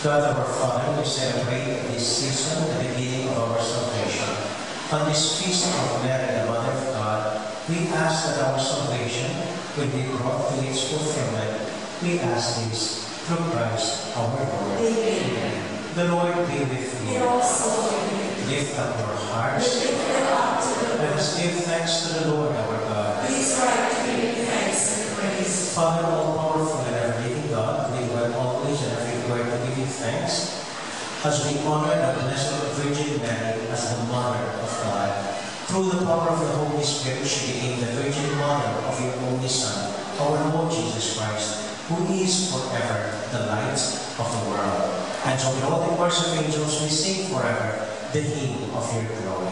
God our Father, we celebrate this season the beginning of our salvation. On this feast of Mary, the Mother of God, we ask that our salvation will be brought to its fulfillment. We ask this through Christ our Lord. Amen. The Lord be with you. And also with you. Lift up your hearts. Lift them up to the Let us give thanks to the Lord our God. It is right to give you thanks and praise. Father, all-powerful and ever-living God, we will always and everywhere to give you thanks as we honor the Blessed Virgin Mary as the Mother of God. Through the power of the Holy Spirit, she became the Virgin Mother of your only Son, our Lord Jesus Christ, who is forever the light of the world. And so with all the chorus of angels, we sing forever the hymn of your glory.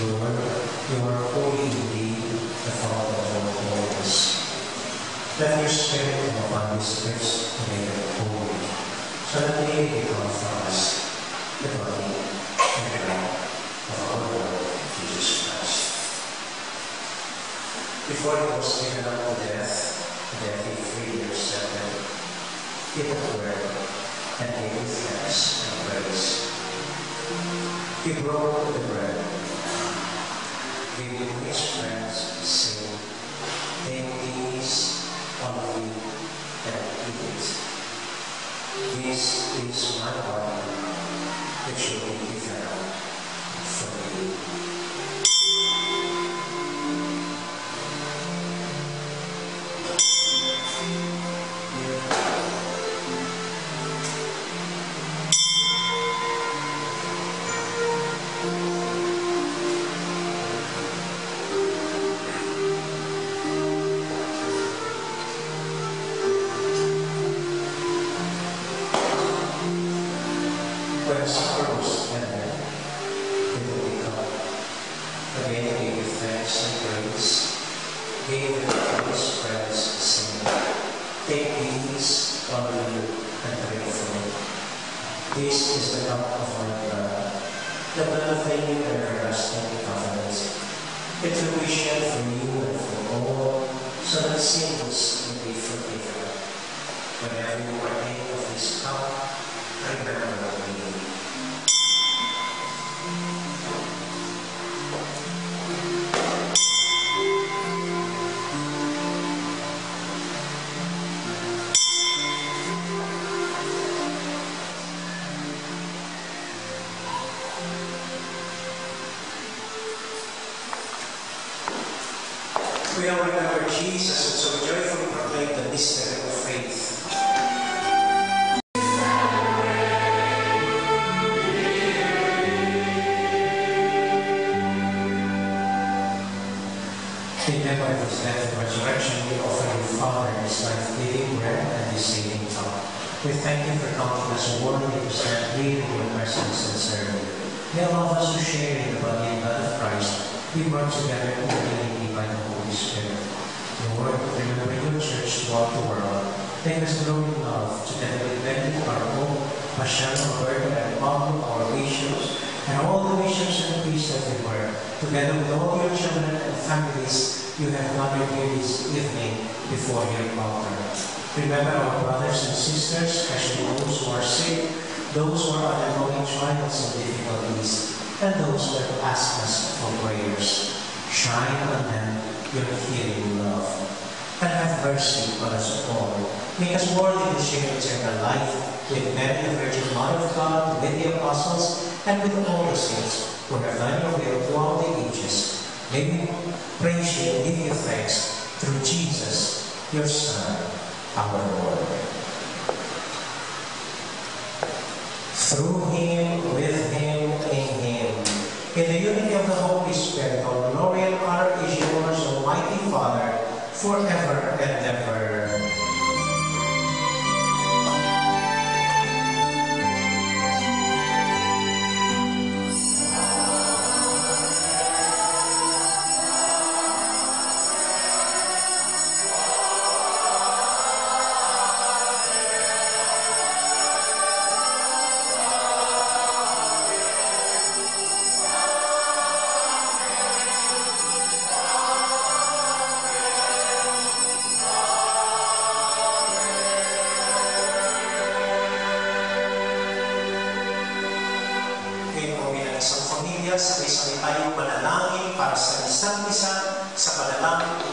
Lord, you are holy indeed, the Father of all holiness. Let your Spirit come upon these gifts to make them holy, so that they may become for us the body and blood of our Lord Jesus Christ. Before he was given up to death he freely accepted, he took bread and gave thanks and praise. He broke the bread. We will his friends say, take these, all of you, and eat it. This is my body, which will be given up for you. When supper was ended, he took the cup. Again he gave thanks and praise, gave it to his friends, saying, take these, all of you, and drink from it. This is the cup of my blood, the blood of the new and everlasting covenant. It will be shed for you and for all, so that sins may be forgiven. Whenever you partake of this cup, remember me. We all remember Jesus and so joyfully proclaim the mystery of faith. In memory of his death and resurrection, we offer you, Father, his life-giving bread and his saving cup. We thank you for counting us worthy to stand reading your presence and serve you. May all of us who share in the body and blood of Christ be brought together in the unity by the Holy Spirit. Lord, remember your church throughout the world. Make us grow in love, together with Benedict, our Pope, Marcelo, Roberto, and Pablo, our bishops, and all the bishops and priests everywhere. Together with all your children and families, you have gathered here this evening before your altar. Remember our brothers and sisters, especially those who are sick, those who are undergoing trials and difficulties, and those who have asked us for prayers. Shine on them your healing love. And have mercy on us all. Make us worthy to share eternal life with Mary, the Virgin Mother of God, with the apostles, and with all the saints who have done your will throughout the ages. May we praise you and give you thanks through Jesus, your Son, our Lord. Through him, with him, in him, in the unity of the Holy Spirit, all glory and honor is yours, Almighty Father, forever and ever. Sabay-sabay tayong manalangin para sa isa't isa sa panalangin